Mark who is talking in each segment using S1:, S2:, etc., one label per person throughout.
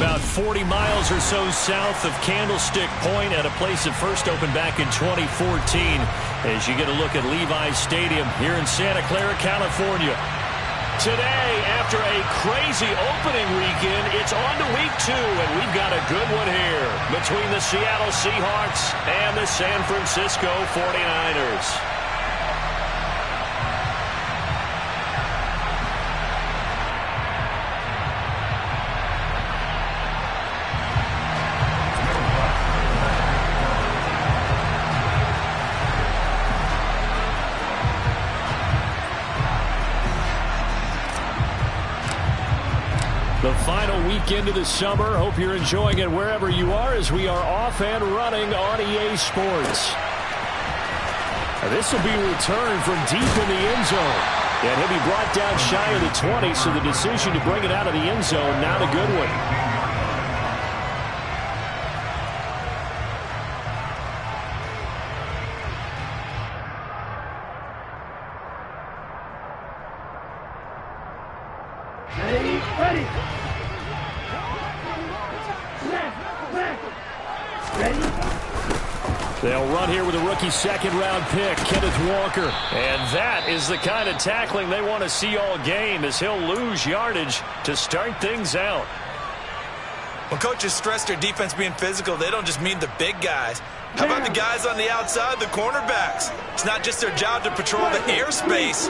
S1: about 40 miles or so south of Candlestick Point at a place that first opened back in 2014 as you get a look at Levi's Stadium here in Santa Clara, California. Today, after a crazy opening weekend, it's on to week 2, and we've got a good one here between the Seattle Seahawks and the San Francisco 49ers. The final weekend of the summer. Hope you're enjoying it wherever you are as we are off and running on EA Sports. This will be returned from deep in the end zone. And he'll be brought down shy of the 20, so the decision to bring it out of the end zone, not a good one.
S2: Ready.
S1: They'll run here with a rookie second-round pick, Kenneth Walker. And that is the kind of tackling they want to see all game as he'll lose yardage to start things out.
S3: When coaches stress their defense being physical, they don't just mean the big guys. How about the guys on the outside, the cornerbacks? It's not just their job to patrol the airspace.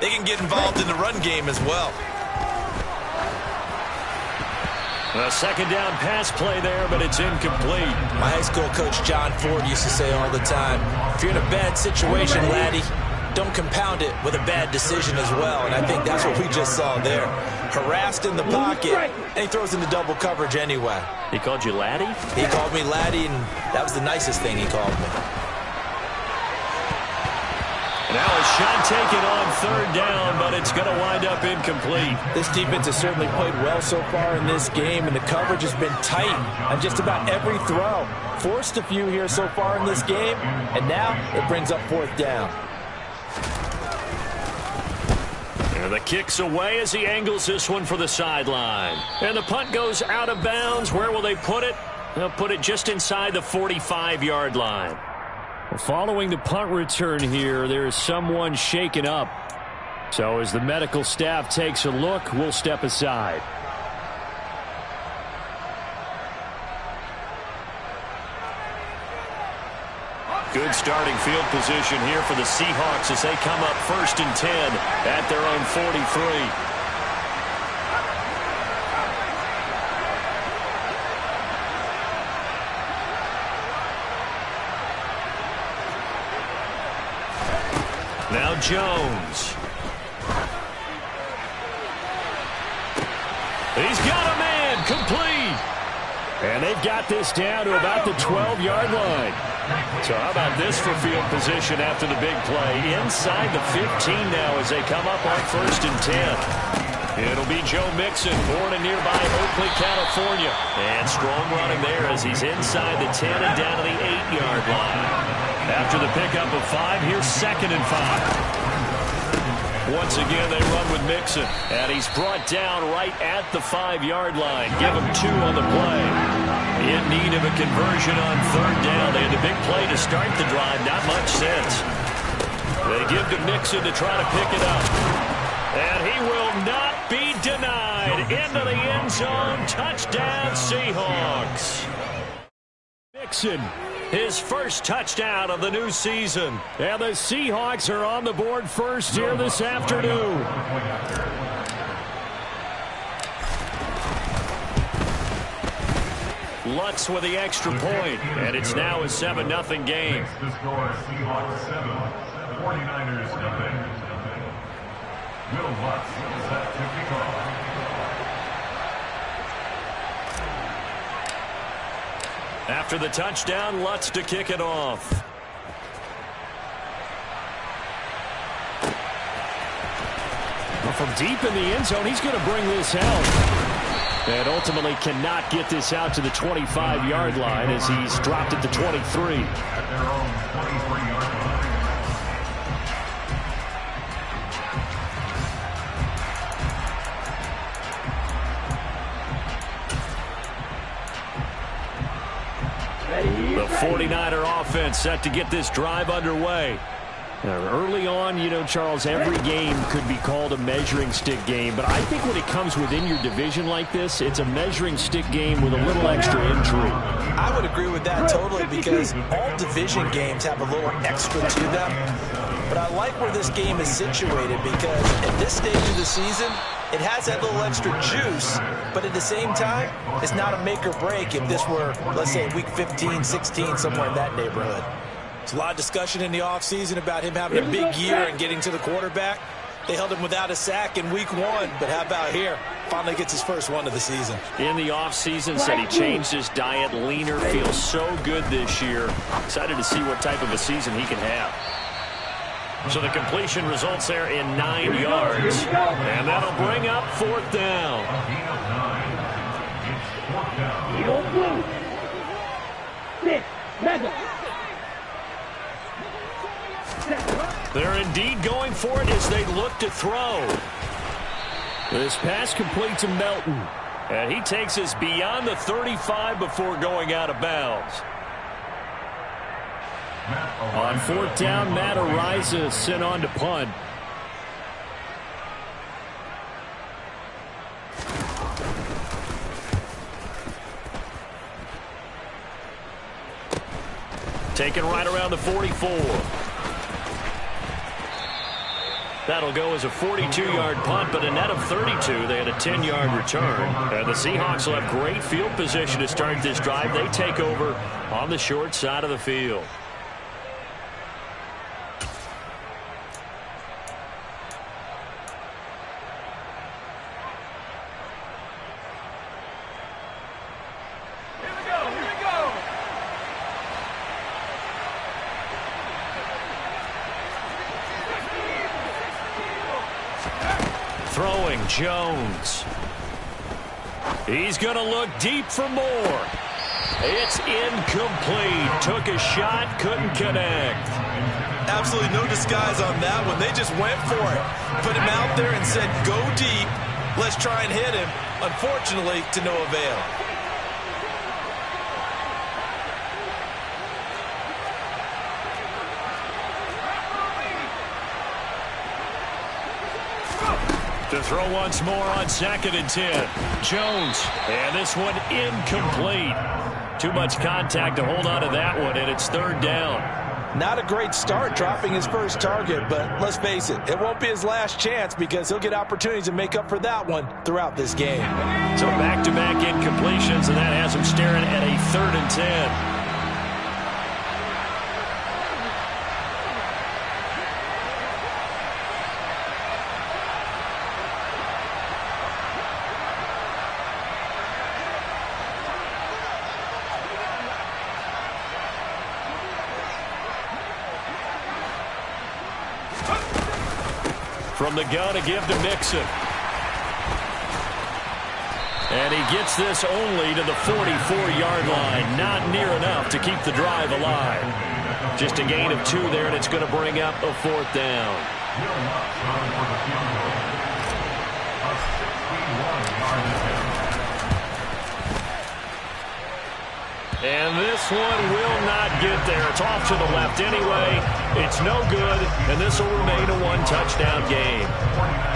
S3: They can get involved in the run game as well.
S1: A second down pass play there, but it's incomplete.
S3: My high school coach John Ford used to say all the time, if you're in a bad situation, laddie, don't compound it with a bad decision as well. And I think that's what we just saw there. Harassed in the pocket, and he throws into double coverage anyway.
S1: He called you laddie?
S3: He called me laddie, and that was the nicest thing he called me.
S1: Now a shot taken on third down, but it's going to wind up incomplete.
S4: This defense has certainly played well so far in this game, and the coverage has been tight on just about every throw. Forced a few here so far in this game, and now it brings up fourth down.
S1: And the kick's away as he angles this one for the sideline. And the punt goes out of bounds. Where will they put it? They'll put it just inside the 45-yard line. Following the punt return here, there is someone shaken up. So as the medical staff takes a look, we'll step aside. Good starting field position here for the Seahawks as they come up 1st and 10 at their own 43. Now Jones. He's got a man, complete. And they've got this down to about the 12-yard line. So how about this for field position after the big play? Inside the 15 now as they come up on 1st and 10. It'll be Joe Mixon, born in nearby Oakley, California. And strong running there as he's inside the 10 and down to the 8-yard line. After the pickup of 5, here's 2nd and 5. Once again, they run with Mixon. And he's brought down right at the 5-yard line. Give him 2 on the play. In need of a conversion on 3rd down. They had a big play to start the drive. Not much sense. They give to Mixon to try to pick it up. And he will not be denied. Into the end zone. Touchdown, Seahawks. Mixon. His first touchdown of the new season. And the Seahawks are on the board first here this afternoon. Lutz with the extra point. And it's now a 7-0 game.
S5: The score, Seahawks 7, 49ers nothing. Will Lutz set to kick off.
S1: After the touchdown, Lutz to kick it off. Well, from deep in the end zone, he's going to bring this out. And ultimately cannot get this out to the 25-yard line as he's dropped at the 23.
S5: At their own 23-yard line.
S1: The 49er offense set to get this drive underway. Now, early on, you know, Charles, every game could be called a measuring stick game. But I think when it comes within your division like this, it's a measuring stick game with a little extra intrigue.
S3: I would agree with that totally because all division games have a little extra to them. But I like where this game is situated because at this stage of the season, it has that little extra juice, but at the same time, it's not a make or break if this were, let's say, week 15, 16, somewhere in that neighborhood. There's a lot of discussion in the offseason about him having a big year and getting to the quarterback. They held him without a sack in week 1, but how about here? Finally gets his first one of the season.
S1: In the offseason, said he changed his diet, leaner, feels so good this year. Excited to see what type of a season he can have. So the completion results there in 9 yards. And that'll bring up 4th down. They're indeed going for it as they look to throw. This pass complete to Melton. And he takes us beyond the 35 before going out of bounds. On 4th down, Matt Ariza sent on to punt. Taken right around the 44. That'll go as a 42-yard punt, but a net of 32. They had a 10-yard return. And the Seahawks will have great field position to start this drive. They take over on the short side of the field. Throwing Jones. He's going to look deep for more. It's incomplete. Took a shot, couldn't connect.
S3: Absolutely no disguise on that one. They just went for it. Put him out there and said, go deep. Let's try and hit him. Unfortunately, to no avail.
S1: To throw once more on 2nd and 10. Jones. And this one incomplete. Too much contact to hold on to that one, and it's 3rd down.
S4: Not a great start dropping his first target, but let's face it, it won't be his last chance because he'll get opportunities to make up for that one throughout this game.
S1: So back-to-back incompletions, and that has him staring at a 3rd and 10. From the gun to give to Mixon. And he gets this only to the 44-yard line. Not near enough to keep the drive alive. Just a gain of 2 there, and it's going to bring up a 4th down. And this one will not get there. It's off to the left anyway. It's no good, and this will remain a 1-touchdown game.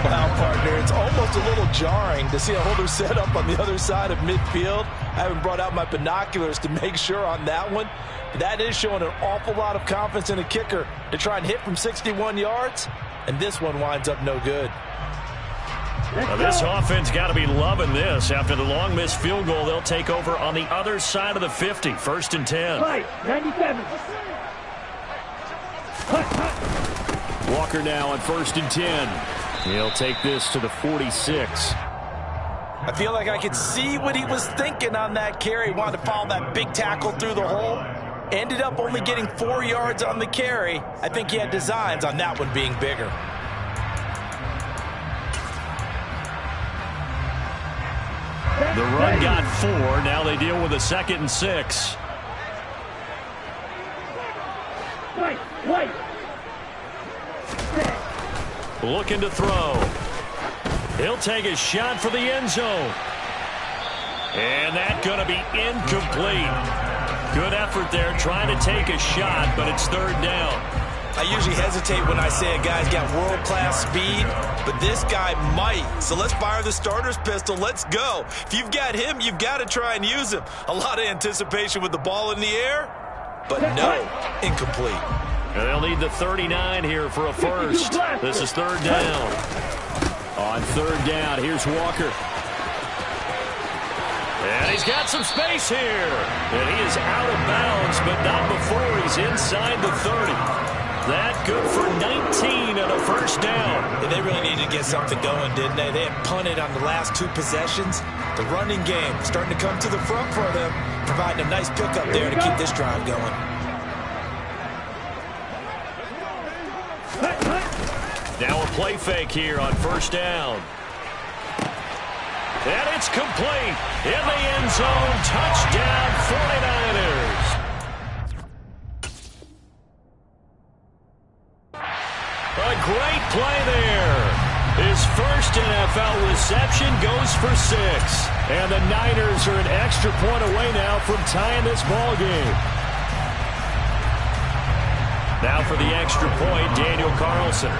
S4: Wow, partner, it's almost a little jarring to see a holder set up on the other side of midfield. I haven't brought out my binoculars to make sure on that one. That is showing an awful lot of confidence in a kicker to try and hit from 61 yards, and this one winds up no good.
S1: Now this offense got to be loving this. After the long missed field goal, they'll take over on the other side of the 50. 1st and 10.
S2: 97.
S1: Walker now on 1st and 10. He'll take this to the 46.
S4: I feel like I could see what he was thinking on that carry. He wanted to follow that big tackle through the hole. Ended up only getting 4 yards on the carry. I think he had designs on that one being bigger.
S1: The run got 4. Now they deal with a 2nd and 6.
S2: Wait.
S1: Looking to throw. He'll take a shot for the end zone. And that's going to be incomplete. Good effort there, trying to take a shot, but it's third down.
S3: I usually hesitate when I say a guy's got world-class speed, but this guy might. So let's fire the starter's pistol. Let's go. If you've got him, you've got to try and use him. A lot of anticipation with the ball in the air, but no, incomplete.
S1: And they'll need the 39 here for a first. This is third down. On third down, here's Walker. And he's got some space here. And he is out of bounds, but not before he's inside the 30. That good for 19 and a first down.
S3: And they really needed to get something going, didn't they? They had punted on the last 2 possessions. The running game starting to come to the front for them, providing a nice pickup there to keep this drive going.
S1: Now a play fake here on first down. And it's complete. In the end zone, touchdown 49ers. A great play there. His first NFL reception goes for 6. And the Niners are an extra point away now from tying this ball game. Now for the extra point, Daniel Carlson.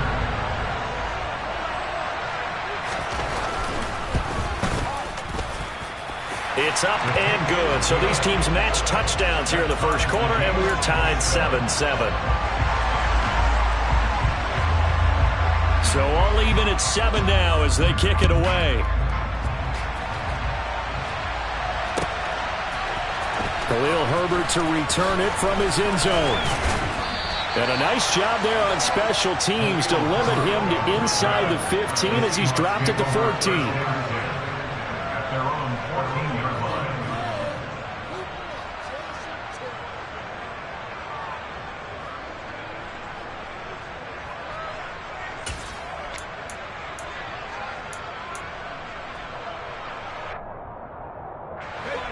S1: It's up and good. So these teams match touchdowns here in the first quarter, and we're tied 7-7. So all even at 7 now as they kick it away. Khalil Herbert to return it from his end zone. And a nice job there on special teams to limit him to inside the 15 as he's dropped at the 14.
S5: At their own 14-yard line.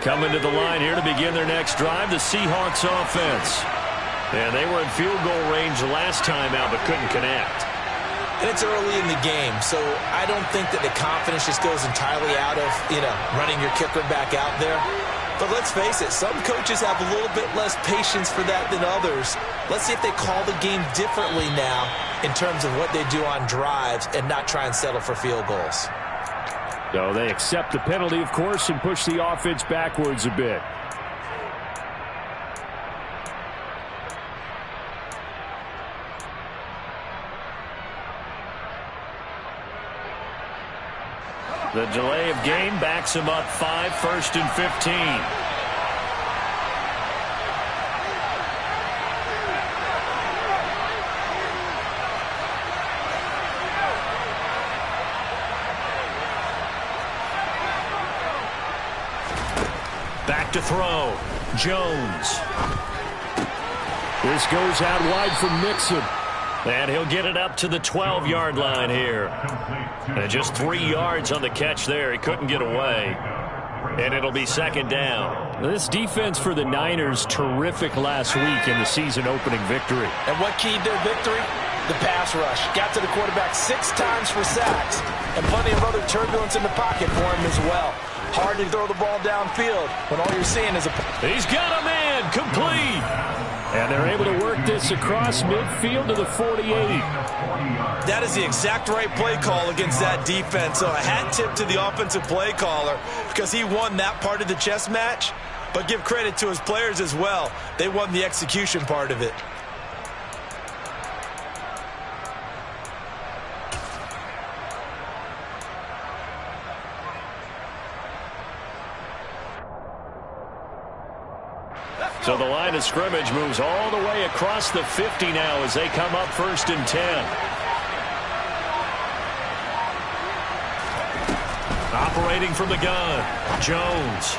S1: Coming to the line here to begin their next drive, the Seahawks offense. And they were in field goal range last time out, but couldn't connect.
S3: And it's early in the game, so I don't think that the confidence just goes entirely out of, running your kicker back out there. But let's face it, some coaches have a little bit less patience for that than others. Let's see if they call the game differently now in terms of what they do on drives and not try and settle for field goals.
S1: So they accept the penalty, of course, and push the offense backwards a bit. The delay of game backs him up 5, 1st and 15. Back to throw. Jones. This goes out wide from Mixon. And he'll get it up to the 12-yard line here. And just 3 yards on the catch there. He couldn't get away. And it'll be second down. This defense for the Niners, terrific last week in the season-opening victory.
S3: And what keyed their victory? The pass rush. Got to the quarterback 6 times for sacks. And plenty of other turbulence in the pocket for him as well. Hard to throw the ball downfield when all you're seeing is a...
S1: He's got a man, complete. And they're able to work this across midfield to the 48.
S3: That is the exact right play call against that defense. So a hat tip to the offensive play caller because he won that part of the chess match. But give credit to his players as well. They won the execution part of it.
S1: So the line of scrimmage moves all the way across the 50 now as they come up 1st and 10. Operating from the gun, Jones.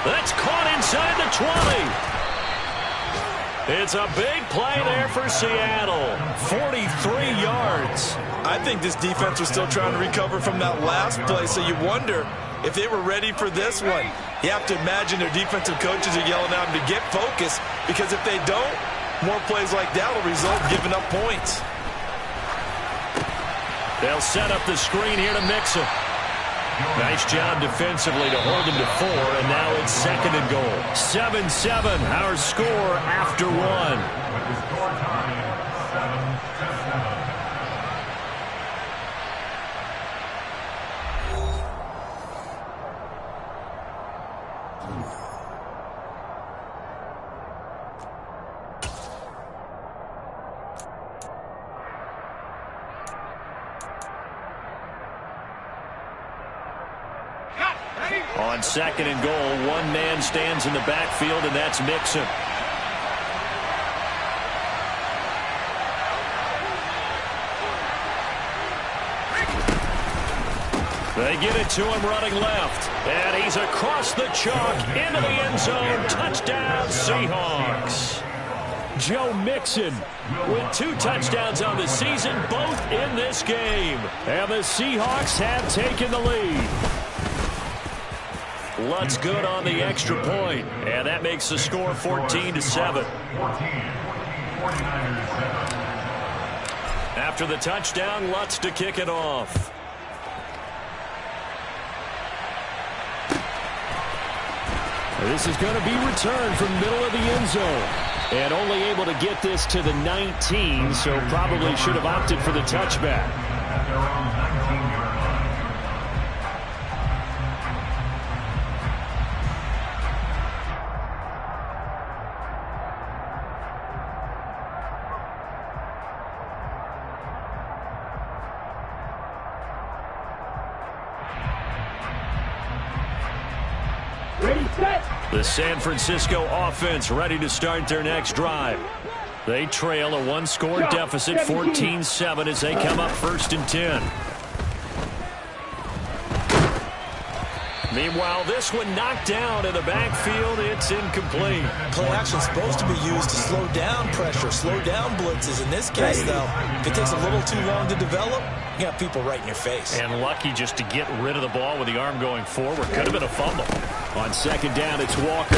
S1: That's caught inside the 20. It's a big play there for Seattle. 43 yards.
S3: I think this defense was still trying to recover from that last play, so you wonder if they were ready for this one. You have to imagine their defensive coaches are yelling at them to get focused, because if they don't, more plays like that will result in giving up points.
S1: They'll set up the screen here to Mixon. Nice job defensively to hold him to 4, and now it's 2nd and goal. 7-7, our score after 1.
S5: With the score tying 7-7.
S1: On 2nd and goal, one man stands in the backfield, and that's Mixon. They get it to him running left, and he's across the chalk into the end zone. Touchdown, Seahawks. Joe Mixon with 2 touchdowns on the season, both in this game. And the Seahawks have taken the lead. Lutz good on the extra point, and that makes the score 14-7. After the touchdown, Lutz to kick it off. This is going to be returned from middle of the end zone. And only able to get this to the 19, so probably should have opted for the touchback.
S5: At their own 19-yard line.
S2: Ready, set.
S1: The San Francisco offense ready to start their next drive. They trail a 1-score deficit, 14-7, as they come up 1st and 10. Meanwhile, this one knocked down in the backfield. It's incomplete.
S3: Play action is supposed to be used to slow down pressure, slow down blitzes. In this case, though, if it takes a little too long to develop, you got people right in your face.
S1: And lucky just to get rid of the ball with the arm going forward. Could have been a fumble. On 2nd down, it's Walker.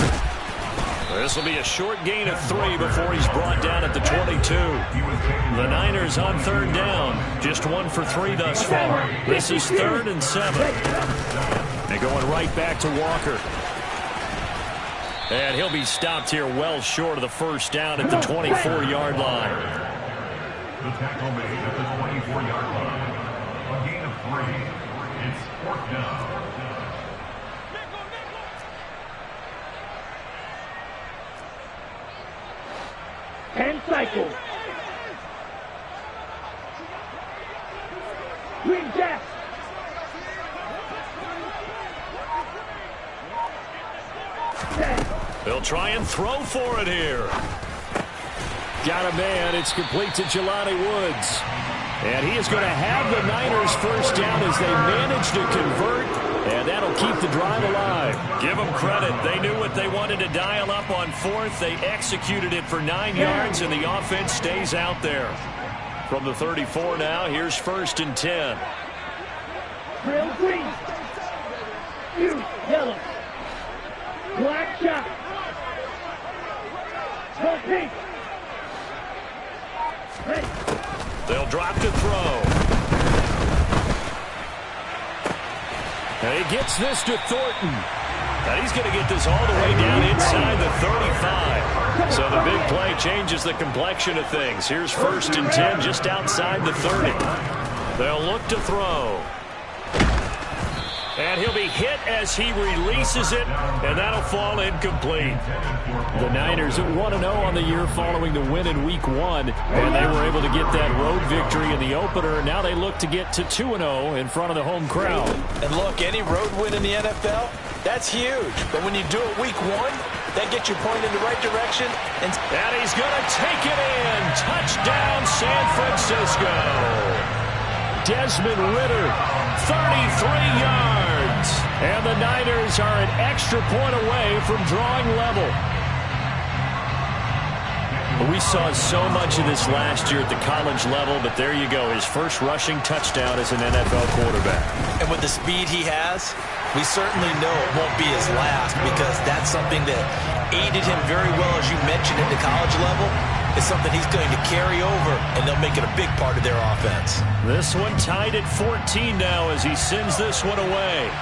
S1: This will be a short gain of 3 before he's brought down at the 22. The Niners on 3rd down. Just 1 for 3 thus far. This is 3rd and 7. They're going right back to Walker. And he'll be stopped here well short of the 1st down at the 24-yard line.
S5: The tackle made at the 24-yard line. A gain of 3. It's 4th down.
S2: Hand cycle. Green jack.
S1: They'll try and throw for it here. Got a man. It's complete to Jelani Woods. And he is going to have the Niners 1st down as they manage to convert. And that'll keep the drive alive. Give them credit. They knew what they wanted to dial up on 4th. They executed it for 9 yards, and the offense stays out there. From the 34 now, here's 1st and 10.
S2: Trail green. Blue, yellow. Black shot. Go pink. Hey.
S1: They'll drop to throw. And he gets this to Thornton. And he's going to get this all the way down inside the 35. So the big play changes the complexion of things. Here's 1st and 10 just outside the 30. They'll look to throw. And he'll be hit as he releases it, and that'll fall incomplete. The Niners at 1-0 on the year following the win in Week 1, and they were able to get that road victory in the opener. Now they look to get to 2-0 in front of the home crowd.
S3: And look, any road win in the NFL, that's huge. But when you do it Week 1, that gets you pointed in the right direction. And
S1: he's going to take it in. Touchdown, San Francisco. Desmond Ridder, 33 yards. And the Niners are an extra point away from drawing level. We saw so much of this last year at the college level, but there you go. His first rushing touchdown as an NFL quarterback. And with the speed he has, we certainly know it won't be his last, because that's something that aided him very well, as you mentioned, at the college level. It's something he's going to carry over, and they'll make it a big part of their offense. This one tied at 14 now as he sends this one away.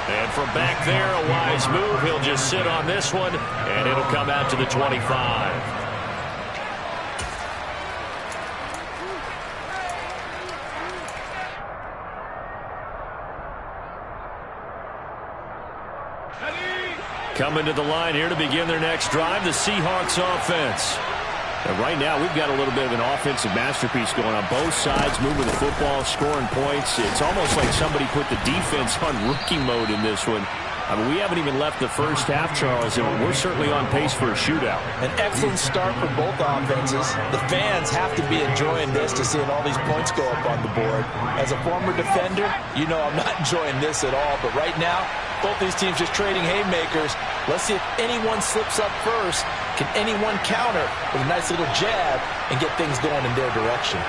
S1: And from back there, a wise move. He'll just sit on this one, and it'll come out to the 25. Coming to the line here to begin their next drive, the Seahawks offense. And right now, we've got a little bit of an offensive masterpiece going on both sides, moving the football, scoring points. It's almost like somebody put the defense on rookie mode in this one. I mean, we haven't even left the first half, Charles, and we're certainly on pace for a shootout. An excellent start for both offenses. The fans have to be enjoying this, to seeing all these points go up on the board. As a former defender, you know I'm not enjoying this at all. But right now, both these teams just trading haymakers. Let's see if anyone slips up first. Can anyone counter with a nice little jab and get things going in their direction?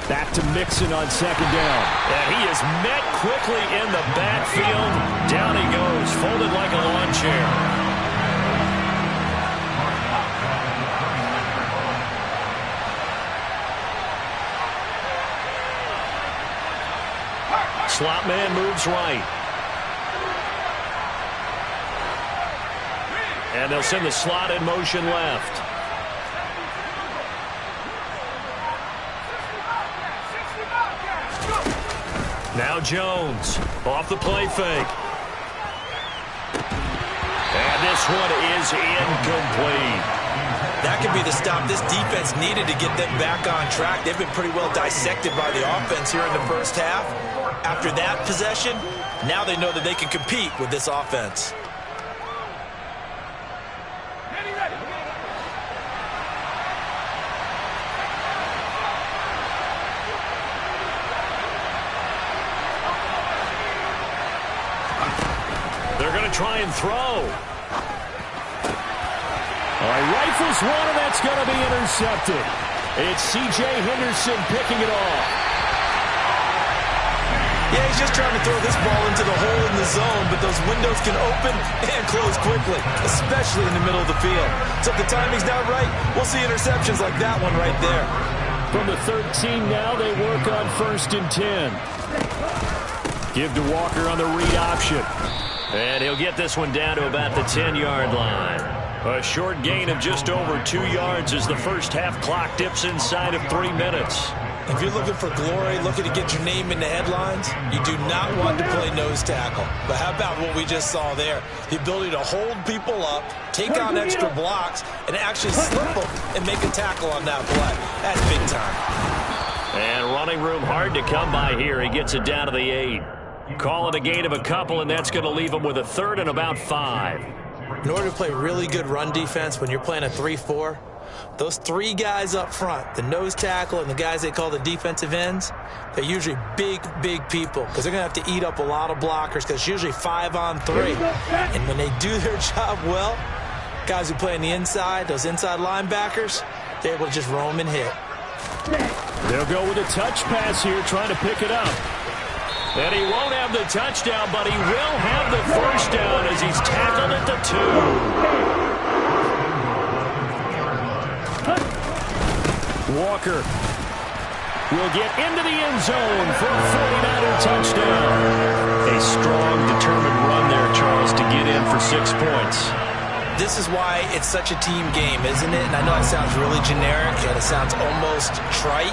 S1: Back to Mixon on second down. And he is met quickly in the backfield. Down he goes, folded like a lawn chair. Slot man moves right. And they'll send the slot in motion left. Now Jones, off the play fake. And this one is incomplete. That could be the stop this defense needed to get them back on track. They've been pretty well dissected by the offense here in the first half. After that possession, now they know that they can compete with this offense. Try and throw. Rifles one, and that's going to be intercepted. It's C.J. Henderson picking it off. Yeah, he's just trying to throw this ball into the hole in the zone, but those windows can open and close quickly, especially in the middle of the field. So if the timing's not right, we'll see interceptions like that one right there. From the 13 now, they work on 1st and 10. Give to Walker on the read option. And he'll get this one down to about the 10-yard line. A short gain of just over 2 yards as the first half clock dips inside of 3 minutes. If you're looking for glory, looking to get your name in the headlines, you do not want to play nose tackle. But how about what we just saw there? The ability to hold people up, take on extra blocks, and actually slip them and make a tackle on that play. That's big time. And running room hard to come by here. He gets it down to the 8. Call it a gain of a couple, and that's going to leave him with a 3rd and about 5. In order to play really good run defense when you're playing a 3-4, those 3 guys up front, the nose tackle and the guys they call the defensive ends, they're usually big, big people because they're going to have to eat up a lot of blockers because it's usually 5 on 3. And when they do their job well, guys who play on the inside, those inside linebackers, they're able to just roam and hit. They'll go with a touch pass here, trying to pick it up. And he won't have the touchdown, but he will have the first down as he's tackled at the 2. Walker will get into the end zone for a 49er touchdown. A strong, determined run there, Charles, to get in for 6 points. This is why it's such a team game, isn't it? And I know it sounds really generic and it sounds almost trite.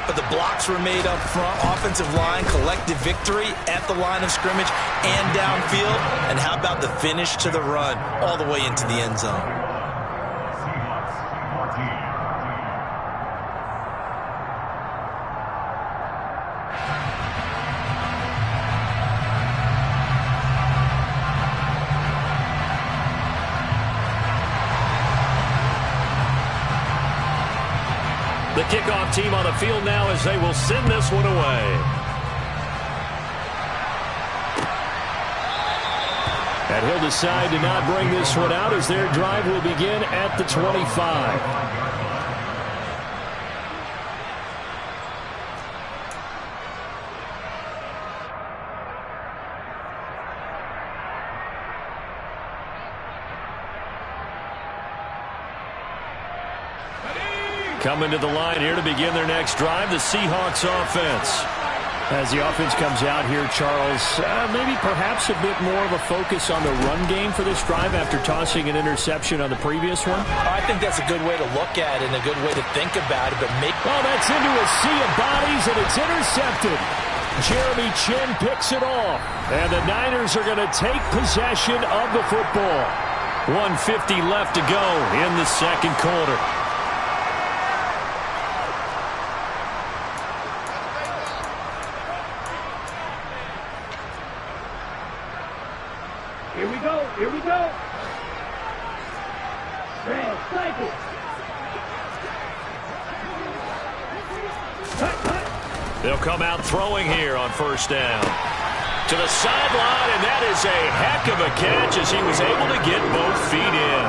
S1: But the blocks were made up front, offensive line, collective victory at the line of scrimmage and downfield. And how about the finish to the run all the way into the end zone? The kickoff team on the field now as they will send this one away. And he'll decide to not bring this one out as their drive will begin at the 25. Coming to the line here to begin their next drive, the Seahawks offense. As the offense comes out here, Charles, maybe perhaps a bit more of a focus on the run game for this drive after tossing an interception on the previous one?
S3: I think that's a good way to look at it and a good way to think about it. But
S1: that's into a sea of bodies, and it's intercepted. Jeremy Chin picks it off. And the Niners are going to take possession of the football. 1:50 left to go in the second quarter.
S2: Here we go. Red cycle.
S1: They'll come out throwing here on first down. To the sideline, and that is a heck of a catch as he was able to get both feet in.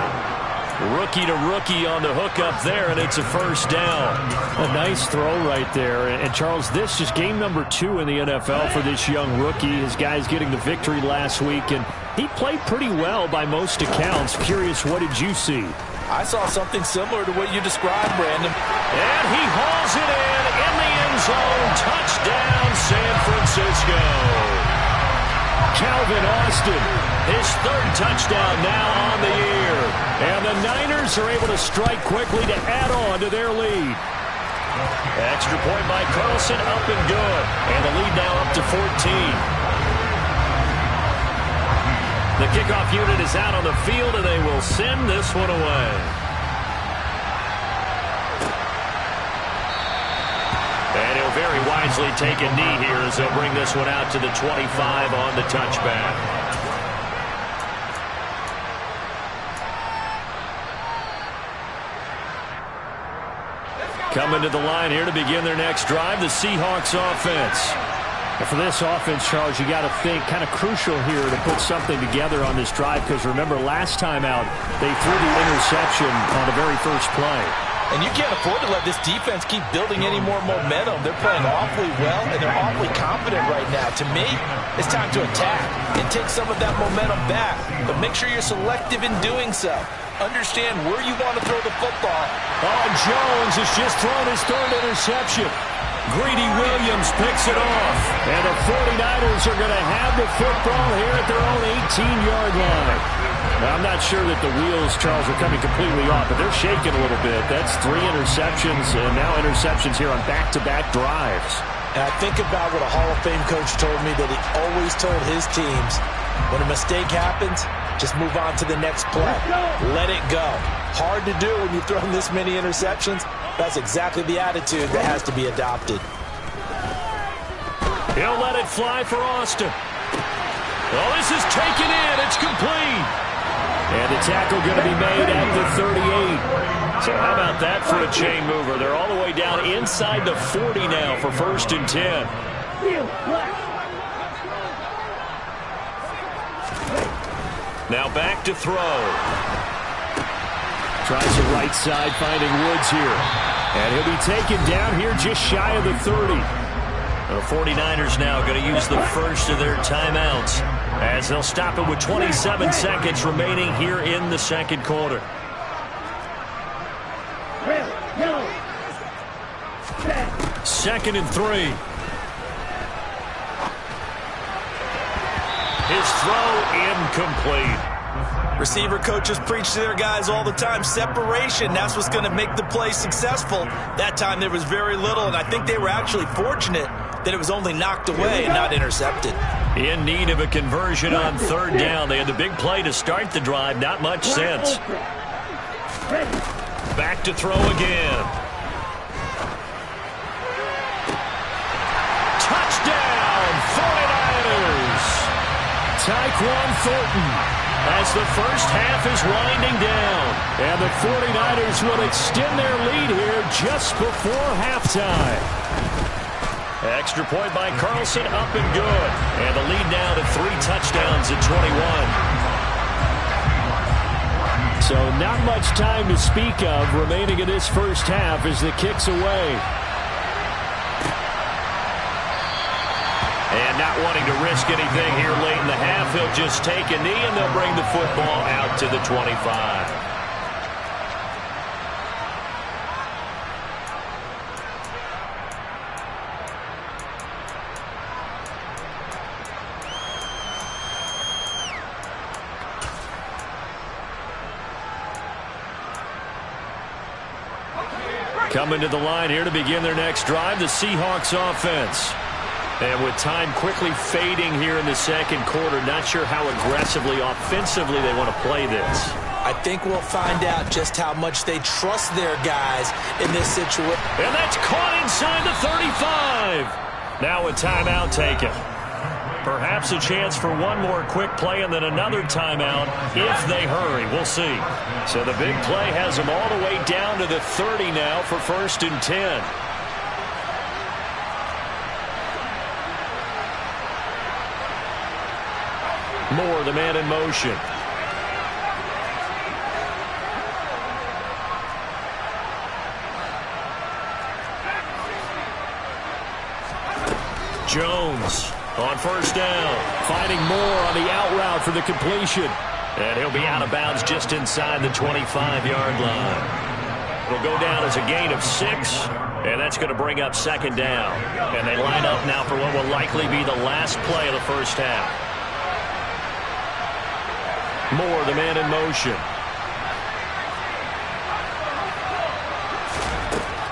S1: Rookie to rookie on the hookup there, and it's a first down. A nice throw right there. And Charles, this is game number 2 in the NFL for this young rookie. His guys getting the victory last week, and he played pretty well by most accounts. Curious, what did you see?
S3: I saw something similar to what you described, Brandon.
S1: And he hauls it in the end zone. Touchdown, San Francisco. Calvin Austin, his 3rd touchdown now on the year. And the Niners are able to strike quickly to add on to their lead. Extra point by Carlson, up and good. And the lead now up to 14. The kickoff unit is out on the field, and they will send this one away. And he'll very wisely take a knee here as they'll bring this one out to the 25 on the touchback. Coming to the line here to begin their next drive, the Seahawks offense. And for this offense, Charles, you got to think kind of crucial here to put something together on this drive, because remember last time out they threw the interception on the very first play.
S3: And you can't afford to let this defense keep building any more momentum. They're playing awfully well, and they're awfully confident right now. To me, it's time to attack and take some of that momentum back. But make sure you're selective in doing so. Understand where you want to throw the football.
S1: Oh, Jones has just thrown his 3rd interception. Greedy Williams picks it off. And the 49ers are going to have the football here at their own 18-yard line. Now, I'm not sure that the wheels, Charles, are coming completely off, but they're shaking a little bit. That's 3 interceptions, and now interceptions here on back-to-back drives.
S3: And I think about what a Hall of Fame coach told me, that he always told his teams, when a mistake happens, just move on to the next play. Let it go. Hard to do when you've thrown this many interceptions. That's exactly the attitude that has to be adopted.
S1: He'll let it fly for Austin. Oh, this is taken in. It's complete. And the tackle going to be made at the 38. So how about that for a chain mover? They're all the way down inside the 40 now for 1st and 10. Now back to throw. Tries the right side, finding Woods here. And he'll be taken down here just shy of the 30. The 49ers now going to use the first of their timeouts, as they'll stop it with 27 seconds remaining here in the second quarter. Second and 3. His throw incomplete.
S3: Receiver coaches preach to their guys all the time. Separation, that's what's going to make the play successful. That time there was very little, and I think they were actually fortunate that it was only knocked away and not intercepted.
S1: In need of a conversion on 3rd down. They had the big play to start the drive. Not much sense. Back to throw again. Touchdown, 49ers. Tyquan Thornton. as the first half is winding down. And the 49ers will extend their lead here just before halftime. Extra point by Carlson, up and good. And the lead now to 3 touchdowns at 21. So not much time to speak of remaining in this first half as the kick's away. And not wanting to risk anything here late in the half, he'll just take a knee and they'll bring the football out to the 25. Coming to the line here to begin their next drive, the Seahawks offense. And with time quickly fading here in the second quarter, not sure how aggressively, offensively they want to play this.
S3: I think we'll find out just how much they trust their guys in this situation.
S1: And that's caught inside the 35. Now a timeout taken. Perhaps a chance for one more quick play and then another timeout if they hurry. We'll see. So the big play has them all the way down to the 30 now for 1st and 10. Moore, the man in motion. Jones on 1st down, finding Moore on the out route for the completion. And he'll be out of bounds just inside the 25-yard line. It'll go down as a gain of 6, and that's going to bring up 2nd down. And they line up now for what will likely be the last play of the first half. Moore, the man in motion.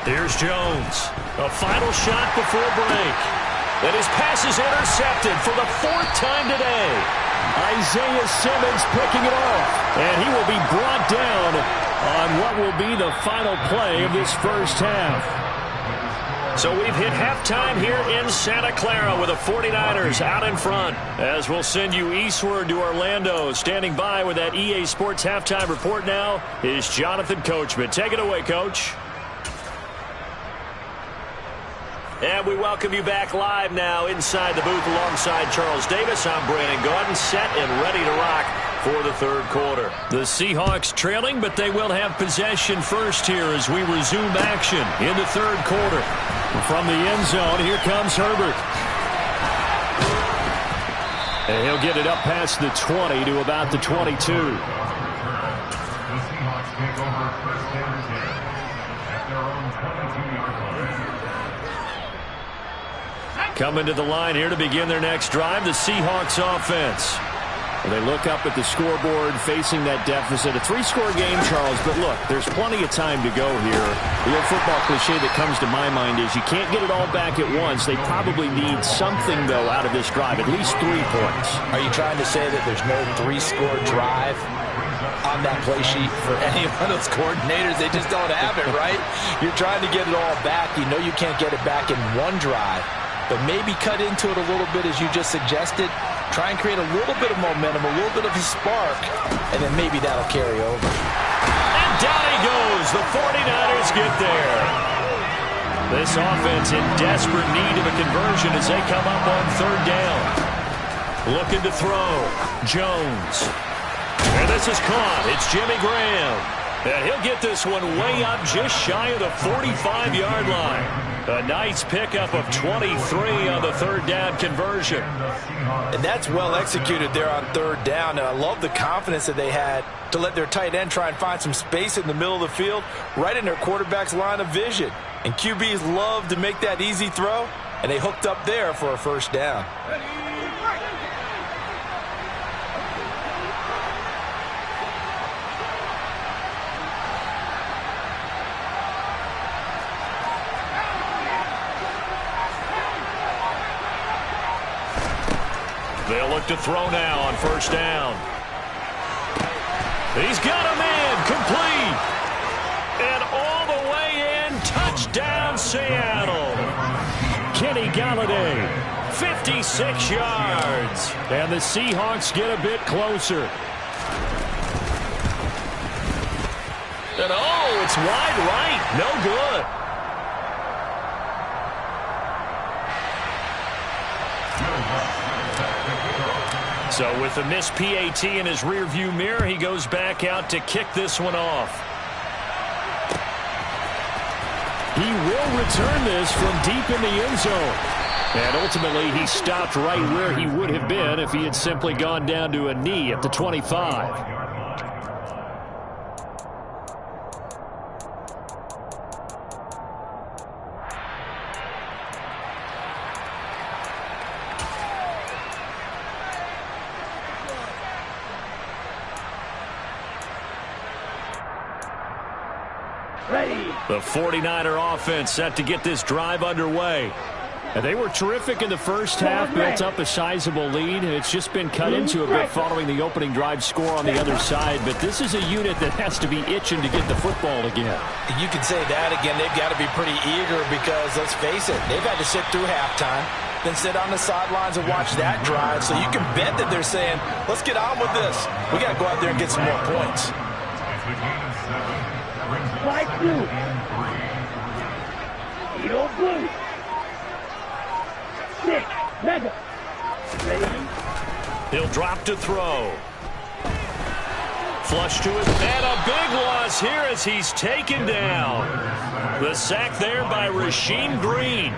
S1: Here's Jones. A final shot before break. And his pass is intercepted for the 4th time today. Isaiah Simmons picking it off. And he will be brought down on what will be the final play of this first half. So we've hit halftime here in Santa Clara with the 49ers out in front. As we'll send you eastward to Orlando. Standing by with that EA Sports halftime report now is Jonathan Coachman. Take it away, Coach. And we welcome you back live now inside the booth alongside Charles Davis. I'm Brandon Gaudin, set and ready to rock for the 3rd quarter. The Seahawks trailing, but they will have possession first here as we resume action in the 3rd quarter. From the end zone, here comes Herbert. And he'll get it up past the 20 to about the 22.
S5: The Seahawks take over 1st and 10 at their own 22-yard line.
S1: Coming to the line here to begin their next drive, the Seahawks offense. They look up at the scoreboard facing that deficit. A 3-score game, Charles, but look, there's plenty of time to go here. The old football cliche that comes to my mind is you can't get it all back at once. They probably need something, though, out of this drive, at least 3 points.
S4: Are you trying to say that there's no 3-score drive on that play sheet for any one of those coordinators? They just don't have it, right? You're trying to get it all back. You know you can't get it back in one drive, but maybe cut into it a little bit as you just suggested. Try and create a little bit of momentum, a little bit of a spark, and then maybe that'll carry over.
S1: And down he goes. The 49ers get there. This offense in desperate need of a conversion as they come up on 3rd down. Looking to throw. Jones. And this is caught. It's Jimmy Graham. And he'll get this one way up just shy of the 45-yard line. A nice pickup of 23 on the 3rd down conversion.
S4: And that's well executed there on 3rd down. And I love the confidence that they had to let their tight end try and find some space in the middle of the field, right in their quarterback's line of vision. And QBs love to make that easy throw, and they hooked up there for a 1st down.
S1: They'll look to throw now on 1st down. He's got a man, complete. And all the way in, touchdown Seattle. Kenny Galladay, 56 yards. And the Seahawks get a bit closer. And oh, it's wide right. No good. So with the missed PAT in his rearview mirror, he goes back out to kick this one off. He will return this from deep in the end zone. And ultimately, he stopped right where he would have been if he had simply gone down to a knee at the 25. The 49er offense set to get this drive underway. And they were terrific in the first half, built up a sizable lead. It's just been cut into a bit following the opening drive score on the other side. But this is a unit that has to be itching to get the football again.
S3: You can say that again. They've got to be pretty eager because, let's face it, they've had to sit through halftime, then sit on the sidelines and watch that drive. So you can bet that they're saying, let's get on with this. We got to go out there and get some more points.
S2: Light blue. Eagle blue. 6. Mega. Ready?
S1: He'll drop to throw. Flush to his man. A big loss here as he's taken down. The sack there by Rasheem Green.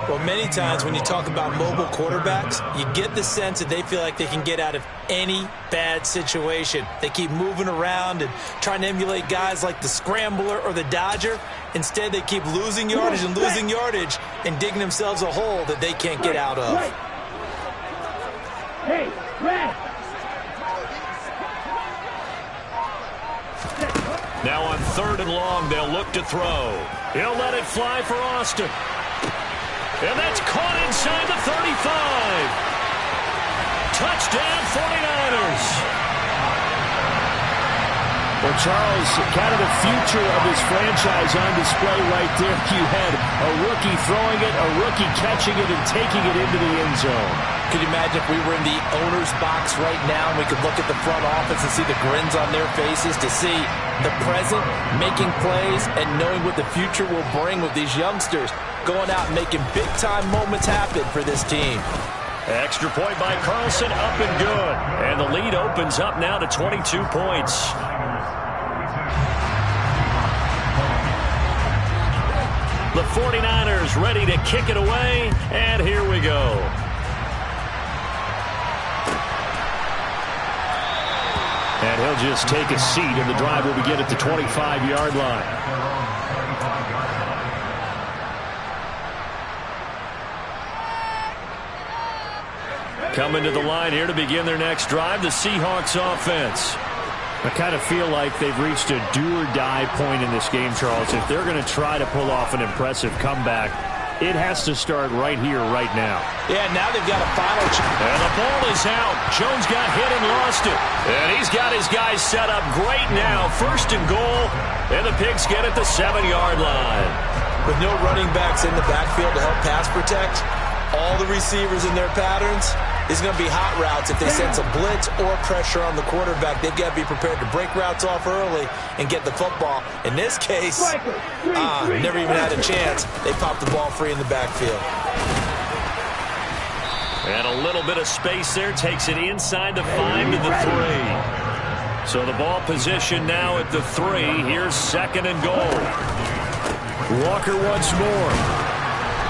S3: Well, many times when you talk about mobile quarterbacks, you get the sense that they feel like they can get out of any bad situation. They keep moving around and trying to emulate guys like the Scrambler or the Dodger. Instead, they keep losing yardage and losing yardage and digging themselves a hole that they can't get out of.
S2: Hey, red.
S1: Now on 3rd and long, they'll look to throw. He'll let it fly for Austin. And that's caught inside the 35. Touchdown, 49ers. Well, Charles, kind of the future of his franchise on display right there. You had a rookie throwing it, a rookie catching it, and taking it into the end zone.
S3: Could you imagine if we were in the owner's box right now and we could look at the front office and see the grins on their faces to see the present, making plays, and knowing what the future will bring with these youngsters going out and making big-time moments happen for this team.
S1: Extra point by Carlson, up and good. And the lead opens up now to 22 points. The 49ers ready to kick it away, and here we go. And he'll just take a seat, and the drive will begin at the 25-yard line. Coming to the line here to begin their next drive, the Seahawks offense. I kind of feel like they've reached a do-or-die point in this game, Charles. If they're going to try to pull off an impressive comeback, it has to start right here, right now.
S3: Yeah, now they've got a final chance.
S1: And the ball is out. Jones got hit and lost it. And he's got his guys set up great now. 1st and goal, and the Pigs get at the 7-yard line.
S3: With no running backs in the backfield to help pass protect, all the receivers in their patterns, it's going to be hot routes if they sense a blitz or pressure on the quarterback. They've got to be prepared to break routes off early and get the football. In this case, never even had a chance. They popped the ball free in the backfield.
S1: And a little bit of space there takes it inside the 5 to the 3. So the ball position now at the 3. Here's 2nd and goal. Walker once more.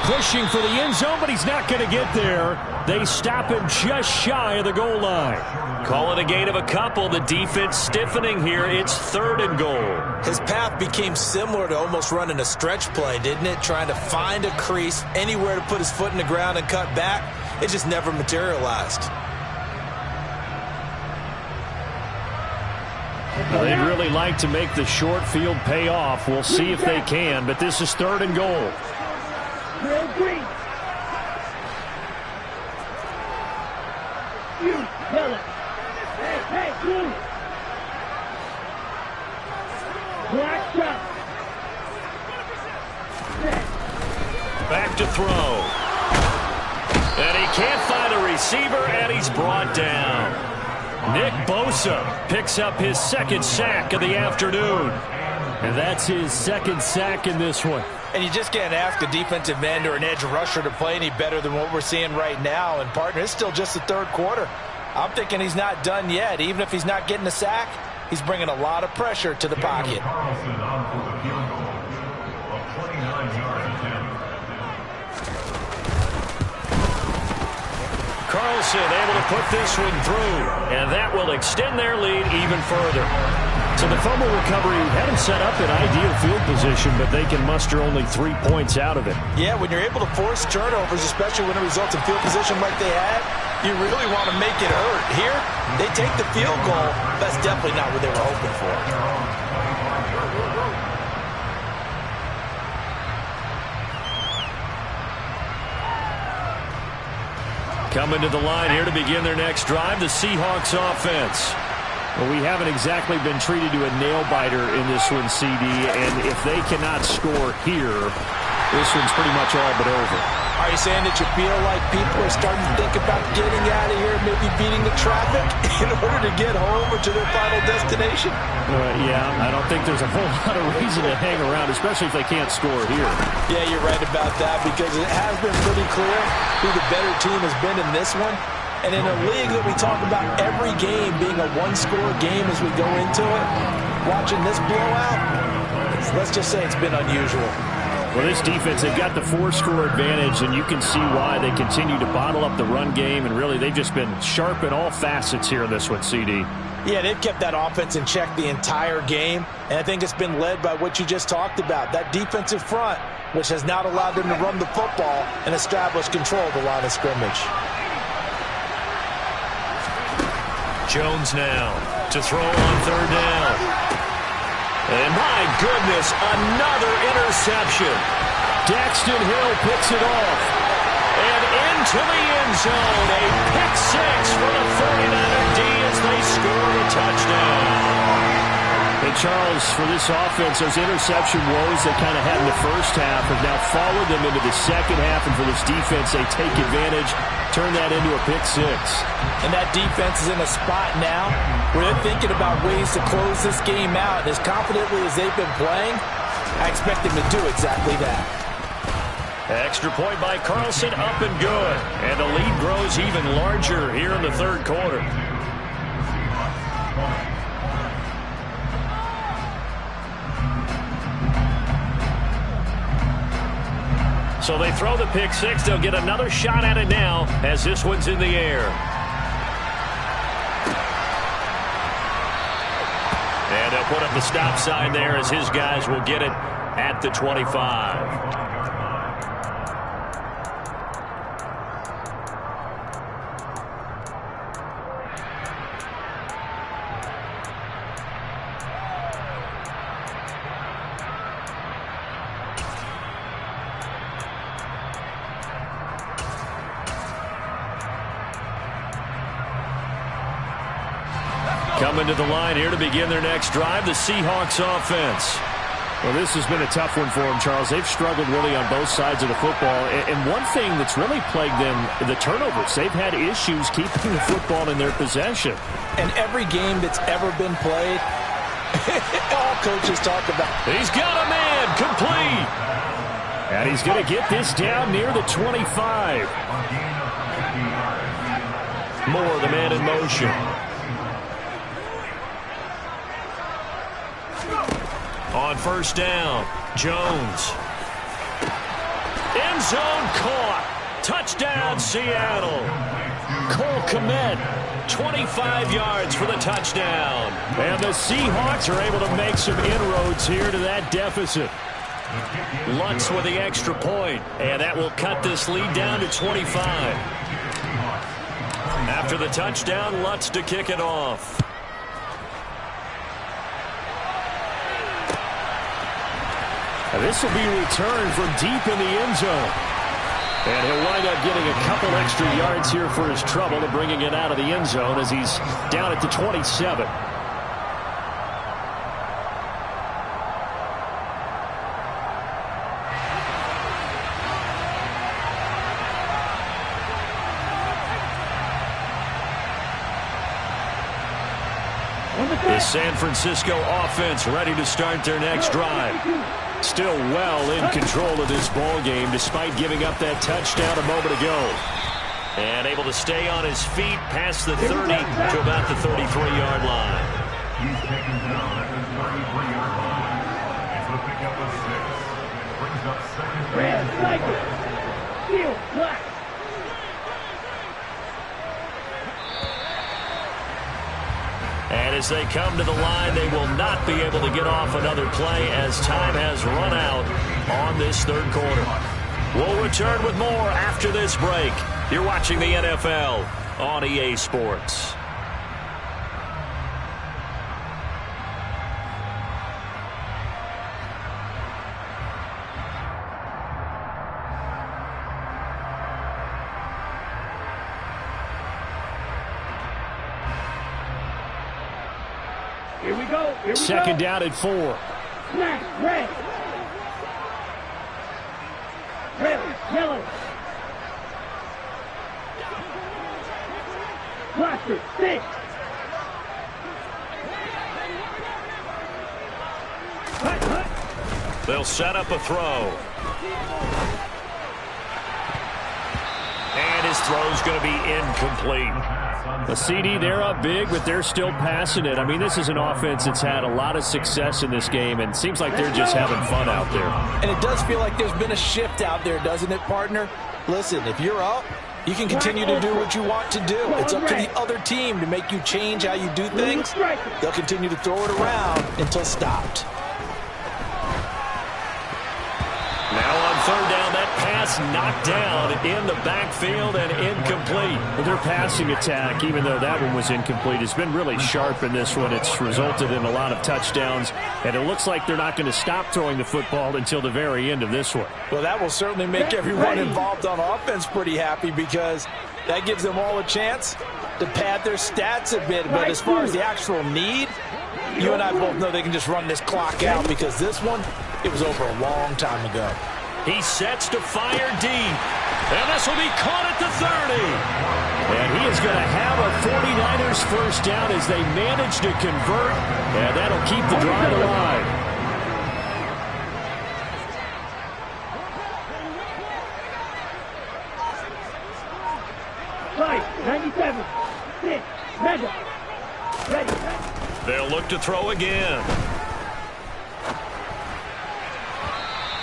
S1: Pushing for the end zone, but he's not going to get there. They stop him just shy of the goal line. Call it a gain of a couple. The defense stiffening here. It's 3rd and goal.
S3: His path became similar to almost running a stretch play, didn't it? Trying to find a crease, anywhere to put his foot in the ground and cut back. It just never materialized.
S1: They'd really like to make the short field pay off. We'll see if they can, but this is 3rd and goal.
S2: Real green. You yellow. Hey, blue. Black shot.
S1: Back to throw. And he can't find a receiver, and he's brought down. Nick Bosa picks up his second sack of the afternoon. And that's his second sack in this one.
S4: And you just can't ask a defensive end or an edge rusher to play any better than what we're seeing right now. And, partner, it's still just the third quarter. I'm thinking he's not done yet. Even if he's not getting a sack, he's bringing a lot of pressure to the pocket.
S5: Carlson on for the field goal. A 29-yard attempt.
S1: Carlson able to put this one through, and that will extend their lead even further. So the fumble recovery had him set up in ideal field position, but they can muster only 3 points out of it.
S4: Yeah, when you're able to force turnovers, especially when it results in field position like they had, you really want to make it hurt. Here, they take the field goal. That's definitely not what they were hoping for.
S1: Coming to the line here to begin their next drive, the Seahawks offense. Well, we haven't exactly been treated to a nail-biter in this one, CD, and if they cannot score here, this one's pretty much all but over.
S4: Are you saying that you feel like people are starting to think about getting out of here, maybe beating the traffic in order to get home or to their final destination?
S1: Yeah, I don't think there's a whole lot of reason to hang around, especially if they can't score here.
S4: Yeah, you're right about that, because it has been pretty clear who the better team has been in this one. And in a league that we talk about every game being a one-score game as we go into it, watching this blowout, let's just say it's been unusual.
S1: Well, this defense, they've got the 4-score advantage, and you can see why they continue to bottle up the run game, and really they've just been sharp in all facets here in this one, CD.
S4: Yeah, they've kept that offense in check the entire game, and I think it's been led by what you just talked about, that defensive front, which has not allowed them to run the football and establish control of the line of scrimmage.
S1: Jones now to throw on third down. And my goodness, another interception. Daxton Hill picks it off. And into the end zone, a pick six for the 49er D as they score a touchdown. And Charles, for this offense, those interception woes they kind of had in the first half have now followed them into the second half. And for this defense, they take advantage, turn that into a pick six.
S4: And that defense is in a spot now where they're thinking about ways to close this game out. And as confidently as they've been playing, I expect them to do exactly that.
S1: Extra point by Carlson, up and good. And the lead grows even larger here in the third quarter. So they throw the pick six. They'll get another shot at it now as this one's in the air. And they'll put up the stop sign there as his guys will get it at the 25. Coming to the line here to begin their next drive, the Seahawks offense. Well, this has been a tough one for them, Charles. They've struggled really on both sides of the football. And one thing that's really plagued them, the turnovers. They've had issues keeping the football in their possession.
S4: And every game that's ever been played, all coaches talk about.
S1: He's got a man complete. And he's going to get this down near the 25. Moore, the man in motion. On first down, Jones. End zone caught. Touchdown, Seattle. Cole Kmet, 25 yards for the touchdown. And the Seahawks are able to make some inroads here to that deficit. Lutz with the extra point, and that will cut this lead down to 25. After the touchdown, Lutz to kick it off. This will be returned from deep in the end zone. And he'll wind up getting a couple extra yards here for his trouble to bringing it out of the end zone as he's down at the 27. The San Francisco offense ready to start their next drive. Still well in control of this ball game despite giving up that touchdown a moment ago. And able to stay on his feet past the 30 to about the 33-yard line.
S5: He's taken down at the 33-yard line. It's a pickup of 6. Brings up second down.
S2: Red flag. Field black.
S1: And as they come to the line, they will not be able to get off another play as time has run out on this third quarter. We'll return with more after this break. You're watching the NFL on EA Sports.
S2: Here we go. Here we
S1: Second
S2: go.
S1: down at 4.
S2: Snap. Red. Red. Yellow. Blaster. 6. Hut, hut.
S1: They'll set up a throw. And his throw's going to be incomplete. A CD, they're up big, but they're still passing it. I mean, this is an offense that's had a lot of success in this game, and it seems like they're just having fun out there.
S4: And it does feel like there's been a shift out there, doesn't it, partner? Listen, if you're up, you can continue to do what you want to do. It's up to the other team to make you change how you do things. They'll continue to throw it around until stopped.
S1: Now on third down, that pass knocked down in the backfield and incomplete. Well, their passing attack, even though that one was incomplete, has been really sharp in this one. It's resulted in a lot of touchdowns, and it looks like they're not going to stop throwing the football until the very end of this one.
S4: Well, that will certainly make everyone involved on offense pretty happy because that gives them all a chance to pad their stats a bit. But as far as the actual need, you and I both know they can just run this clock out because this one, it was over a long time ago.
S1: He sets to fire deep. And this will be caught at the 30. And he is going to have a 49ers first down as they manage to convert. And that'll keep the drive alive.
S2: Five. 97. 6. Mega. Ready.
S1: They'll look to throw again.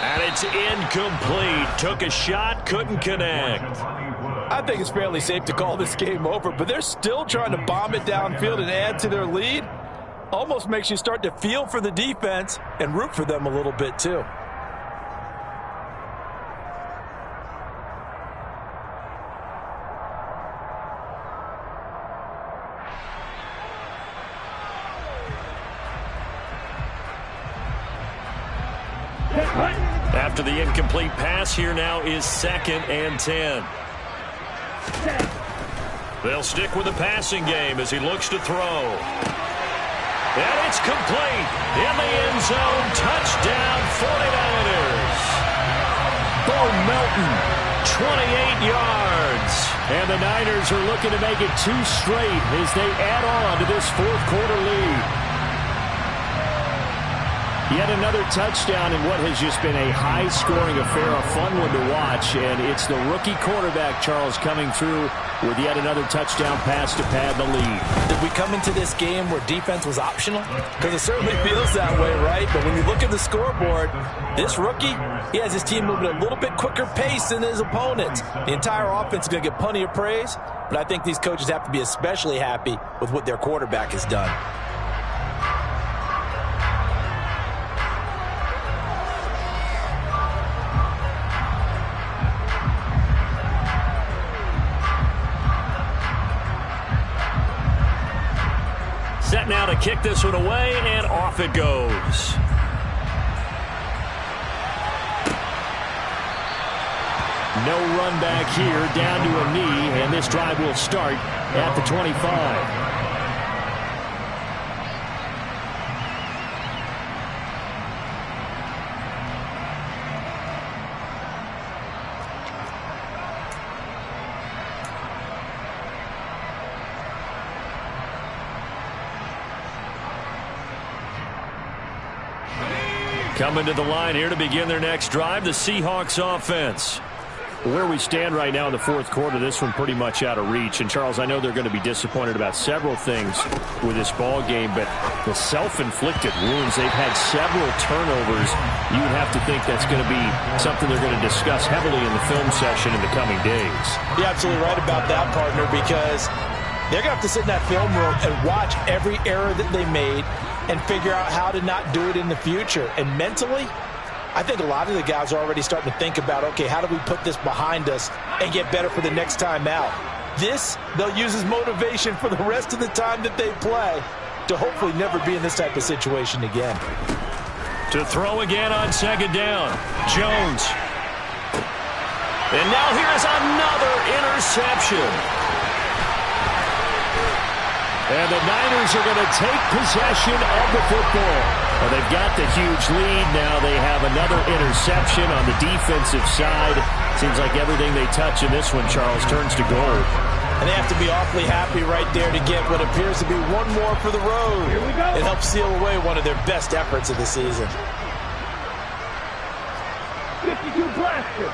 S1: And it's incomplete. Took a shot, couldn't connect.
S4: I think it's fairly safe to call this game over, but they're still trying to bomb it downfield and add to their lead. Almost makes you start to feel for the defense and root for them a little bit too.
S1: After the incomplete pass, here now is 2nd and 10. They'll stick with the passing game as he looks to throw. And it's complete. In the end zone, touchdown 49ers. Bo Melton, 28 yards. And the Niners are looking to make it 2 straight as they add on to this fourth quarter lead. Yet another touchdown in what has just been a high-scoring affair, a fun one to watch. And it's the rookie quarterback, Charles, coming through with yet another touchdown pass to pad the lead.
S4: Did we come into this game where defense was optional? Because it certainly feels that way, right? But when you look at the scoreboard, this rookie, he has his team moving at a little bit quicker pace than his opponents. The entire offense is going to get plenty of praise, but I think these coaches have to be especially happy with what their quarterback has done.
S1: Set now to kick this one away, and off it goes. No run back here, down to a knee, and this drive will start at the 25. Coming to the line here to begin their next drive, the Seahawks offense. Where we stand right now in the fourth quarter, this one pretty much out of reach. And, Charles, I know they're going to be disappointed about several things with this ball game, but the self-inflicted wounds, they've had several turnovers. You would have to think that's going to be something they're going to discuss heavily in the film session in the coming days.
S4: You're absolutely right about that, partner, because they're going to have to sit in that film room and watch every error that they made and figure out how to not do it in the future. And mentally, I think a lot of the guys are already starting to think about, okay, how do we put this behind us and get better for the next time out? This, they'll use as motivation for the rest of the time that they play to hopefully never be in this type of situation again.
S1: To throw again on second down, Jones. And now here's another interception. And the Niners are going to take possession of the football. Well, they've got the huge lead. Now they have another interception on the defensive side. Seems like everything they touch in this one, Charles, turns to gold.
S4: And they have to be awfully happy right there to get what appears to be one more for the road.
S2: Here we go.
S4: It helps seal away one of their best efforts of the season.
S2: 52 blaster.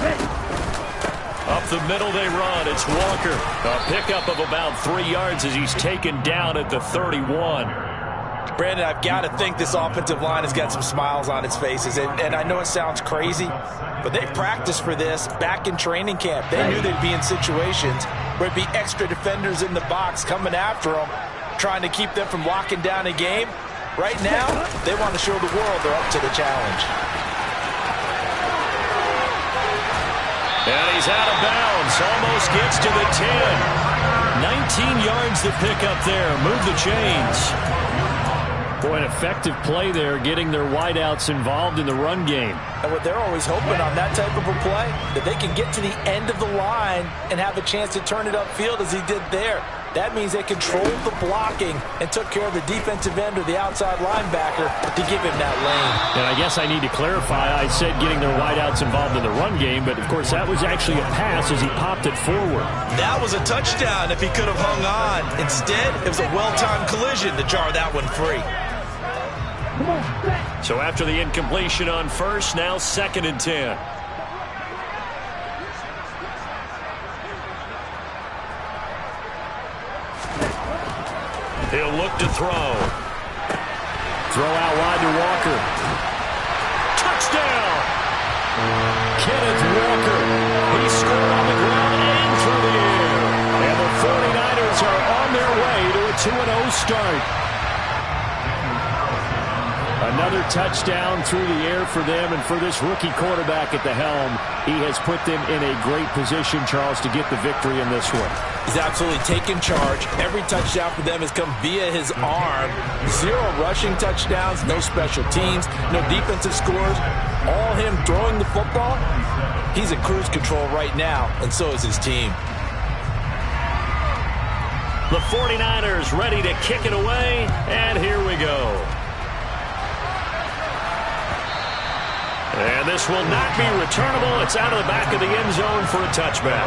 S2: Ready.
S1: Up the middle they run. It's Walker. A pickup of about 3 yards as he's taken down at the 31.
S4: Brandon, I've got to think this offensive line has got some smiles on its faces. And I know it sounds crazy, but they practiced for this back in training camp. They knew they'd be in situations where it'd be extra defenders in the box coming after them, trying to keep them from locking down a game. Right now, they want to show the world they're up to the challenge.
S1: And he's out of bounds. Almost gets to the 10. 19 yards to pick up there. Move the chains. Boy, an effective play there, getting their wideouts involved in the run game.
S4: And what they're always hoping on that type of a play, that they can get to the end of the line and have a chance to turn it upfield as he did there. That means they controlled the blocking and took care of the defensive end or the outside linebacker to give him that lane.
S1: And I guess I need to clarify, I said getting their wideouts involved in the run game, but of course that was actually a pass as he popped it forward.
S4: That was a touchdown if he could have hung on. Instead, it was a well-timed collision to jar that one free.
S1: So after the incompletion on first, now 2nd and 10. He'll look to throw. Throw out wide to Walker. Touchdown! Kenneth Walker. He scored on the ground and through the air. And the 49ers are on their way to a 2-0 start. Another touchdown through the air for them, and for this rookie quarterback at the helm, he has put them in a great position, Charles, to get the victory in this one.
S4: He's absolutely taken charge. Every touchdown for them has come via his arm. 0 rushing touchdowns, no special teams, no defensive scores. All him throwing the football. He's in cruise control right now, and so is his team.
S1: The 49ers ready to kick it away, and here we go. And this will not be returnable. It's out of the back of the end zone for a touchback.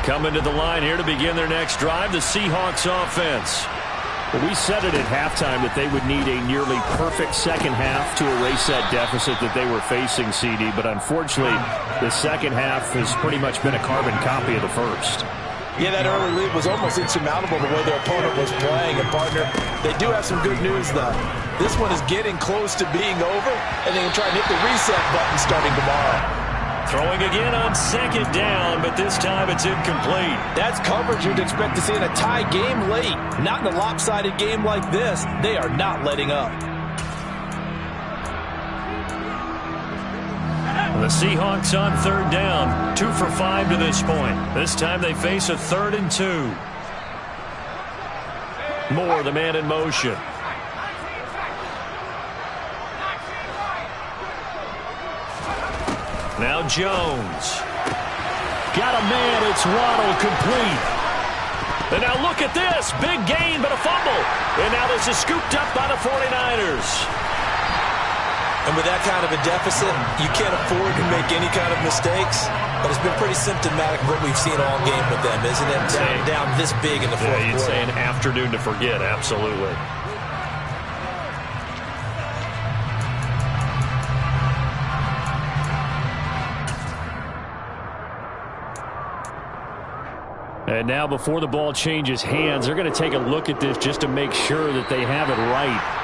S1: Coming to the line here to begin their next drive, the Seahawks offense. Well, we said it at halftime that they would need a nearly perfect second half to erase that deficit that they were facing, CD. But unfortunately, the second half has pretty much been a carbon copy of the first.
S4: Yeah, that early lead was almost insurmountable the way their opponent was playing. And, partner, they do have some good news, though. This one is getting close to being over, and they can try and hit the reset button starting tomorrow.
S1: Throwing again on second down, but this time it's incomplete.
S4: That's coverage you'd expect to see in a tie game late. Not in a lopsided game like this. They are not letting up.
S1: The Seahawks on 3rd down, 2 for 5 to this point. This time they face a 3rd and 2. Moore, the man in motion. Now Jones. Got a man, it's Waddle, complete. And now look at this, big gain but a fumble. And now this is scooped up by the 49ers.
S3: And with that kind of a deficit, you can't afford to make any kind of mistakes. But it's been pretty symptomatic of what we've seen all game with them, isn't it? Down this big in the fourth quarter.
S1: You'd say an afternoon to forget, absolutely. And now before the ball changes hands, they're going to take a look at this just to make sure that they have it right.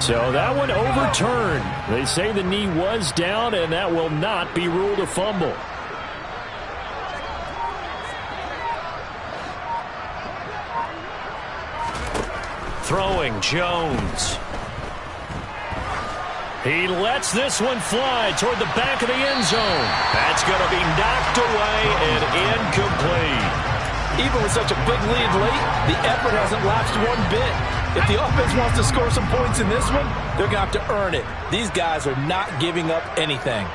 S1: So that one overturned. They say the knee was down, and that will not be ruled a fumble. Throwing, Jones. He lets this one fly toward the back of the end zone. That's going to be knocked away and incomplete.
S4: Even with such a big lead late, the effort hasn't lapsed one bit. If the offense wants to score some points in this one, they're going to have to earn it. These guys are not giving up anything.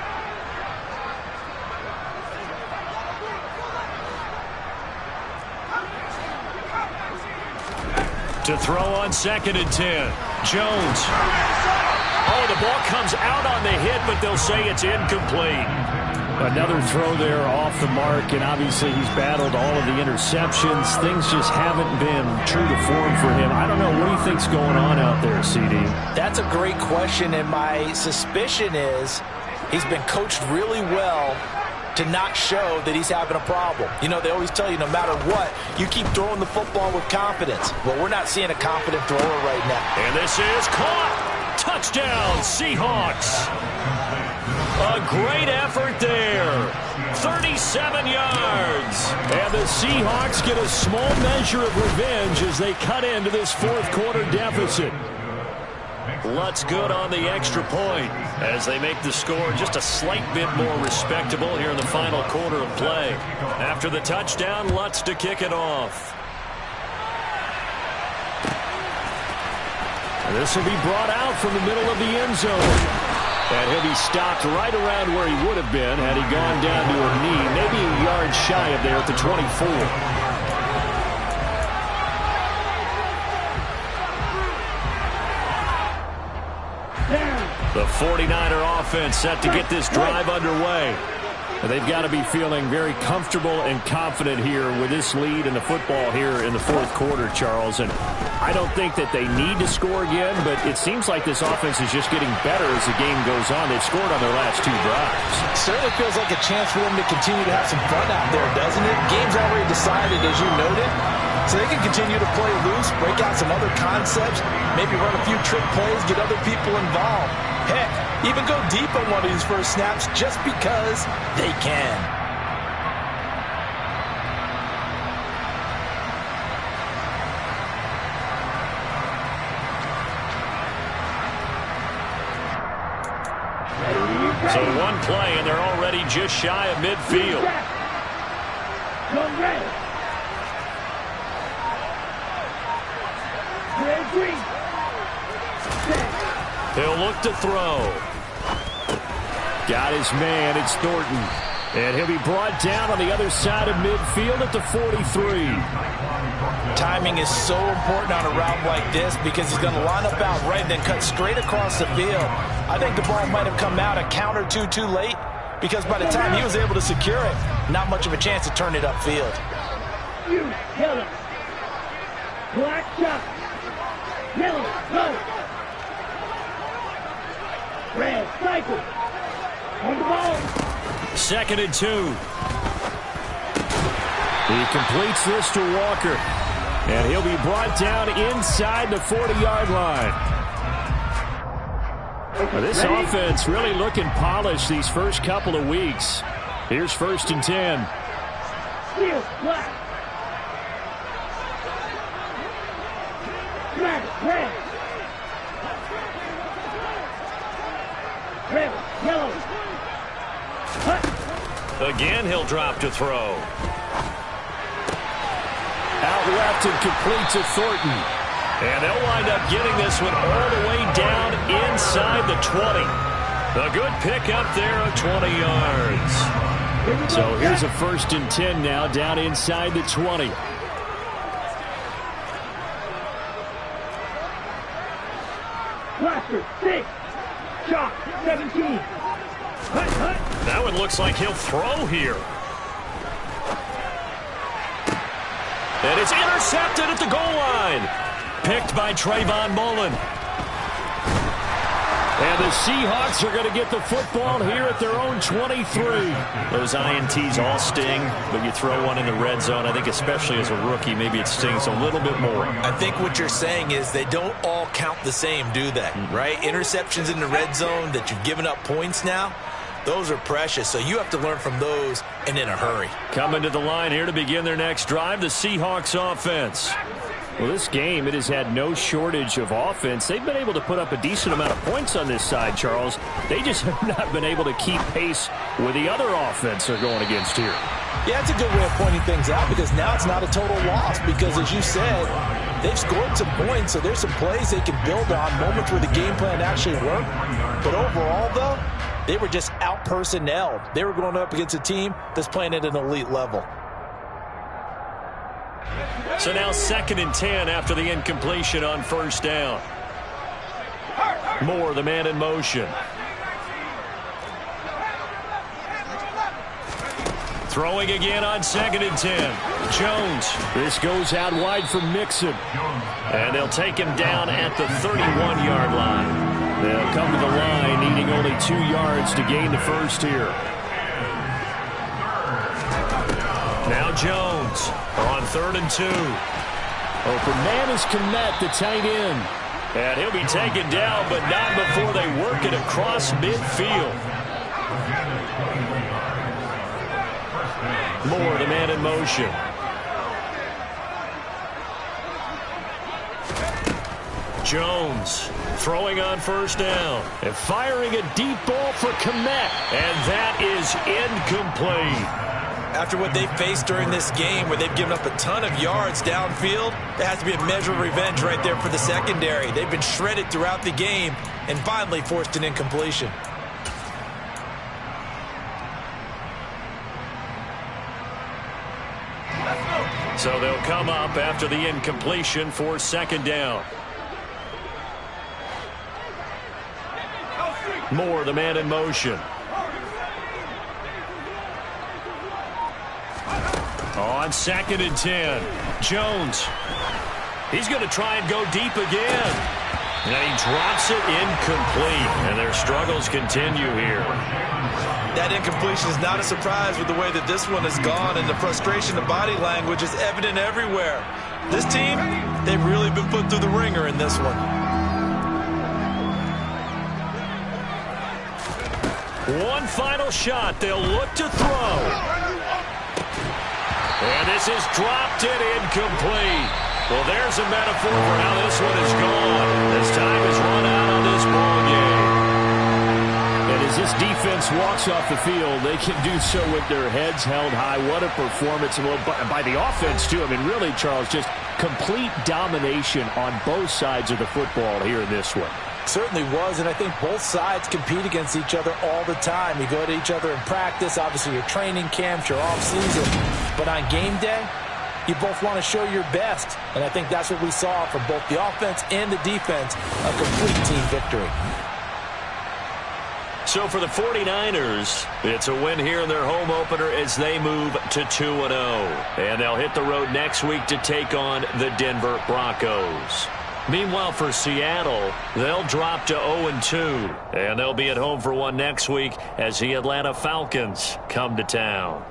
S1: To throw on 2nd and 10. Jones. Oh, the ball comes out on the hit, but they'll say it's incomplete. Another throw there off the mark, and obviously he's battled all of the interceptions. Things just haven't been true to form for him. I don't know. What do you think's going on out there, CD?
S3: That's a great question, and my suspicion is he's been coached really well to not show that he's having a problem. You know, they always tell you no matter what, you keep throwing the football with confidence. Well, we're not seeing a confident thrower right now.
S1: And this is caught. Touchdown, Seahawks. A great effort there. 37 yards. And the Seahawks get a small measure of revenge as they cut into this fourth quarter deficit. Lutz good on the extra point as they make the score just a slight bit more respectable here in the final quarter of play. After the touchdown, Lutz to kick it off. This will be brought out from the middle of the end zone. And he'll be stopped right around where he would have been had he gone down to a knee, maybe a yard shy of there at the 24. The 49er offense set to get this drive underway. They've got to be feeling very comfortable and confident here with this lead in the football here in the fourth quarter, Charles. And I don't think that they need to score again, but it seems like this offense is just getting better as the game goes on. They've scored on their last 2 drives.
S4: Certainly feels like a chance for them to continue to have some fun out there, doesn't it? Game's already decided, as you noted. So they can continue to play loose, break out some other concepts, maybe run a few trick plays, get other people involved. Heck, even go deep on one of these first snaps just because they can.
S1: So one play, and they're already just shy of midfield. He'll look to throw. Got his man. It's Thornton. And he'll be brought down on the other side of midfield at the 43.
S3: Timing is so important on a route like this because he's going to line up out right and then cut straight across the field. I think the ball might have come out a count or two too late because by the time he was able to secure it, not much of a chance to turn it upfield.
S2: You yellow. Black shot. Yellow, go. Red, cycle. On the ball.
S1: 2nd and 2. He completes this to Walker. And he'll be brought down inside the 40-yard line. Well, this offense really looking polished these first couple of weeks. Here's 1st and 10.
S2: Steel, black. Black, red. Red, yellow.
S1: Again, he'll drop to throw. Out left and complete to Thornton. And they'll wind up getting this one all the way down inside the 20. A good pickup there of 20 yards. So here's a 1st and 10 now, down inside the 20.
S2: Blaster, 6. Shot, 17.
S1: That one looks like he'll throw here. And it's intercepted at the goal line. Picked by Trayvon Mullen. And the Seahawks are going to get the football here at their own 23. Those INTs all sting, but you throw one in the red zone. I think especially as a rookie, maybe it stings a little bit more.
S3: I think what you're saying is they don't all count the same, do they? Right? Interceptions in the red zone that you've given up points now, those are precious. So you have to learn from those and in a hurry.
S1: Coming to the line here to begin their next drive, the Seahawks offense. Well, this game, it has had no shortage of offense. They've been able to put up a decent amount of points on this side, Charles. They just have not been able to keep pace with the other offense they're going against here.
S4: Yeah, it's a good way of pointing things out because now it's not a total loss because, as you said, they've scored some points, so there's some plays they can build on, moments where the game plan actually worked. But overall, though, they were just out-personnelled. They were going up against a team that's playing at an elite level.
S1: So now 2nd and 10 after the incompletion on 1st down. Moore, the man in motion. Throwing again on 2nd and 10. Jones. This goes out wide for Mixon. And they'll take him down at the 31-yard line. They'll come to the line needing only 2 yards to gain the first here. Now Jones on 3rd and 2. Open man is Kmet, the tight end. And he'll be taken down, but not before they work it across midfield. Moore, the man in motion. Jones throwing on 1st down. And firing a deep ball for Kmet. And that is incomplete.
S3: After what they faced during this game where they've given up a ton of yards downfield, there has to be a measure of revenge right there for the secondary. They've been shredded throughout the game and finally forced an incompletion.
S1: So they'll come up after the incompletion for 2nd down. Moore, the man in motion. On 2nd and 10, Jones. He's going to try and go deep again. And he drops it incomplete. And their struggles continue here.
S3: That incompletion is not a surprise with the way that this one has gone, and the frustration, the body language is evident everywhere. This team, they've really been put through the ringer in this one.
S1: One final shot. They'll look to throw. And this is dropped and incomplete. Well, there's a metaphor for how this one is gone. This time is run out on this ball game. And as this defense walks off the field, they can do so with their heads held high. What a performance by the offense, too. I mean, really, Charles, just complete domination on both sides of the football here in this one.
S4: Certainly was, and I think both sides compete against each other all the time. You go to each other in practice, obviously your training camps, your off-season. But on game day, you both want to show your best. And I think that's what we saw from both the offense and the defense, a complete team victory.
S1: So for the 49ers, it's a win here in their home opener as they move to 2-0. And they'll hit the road next week to take on the Denver Broncos. Meanwhile, for Seattle, they'll drop to 0-2. And they'll be at home for one next week as the Atlanta Falcons come to town.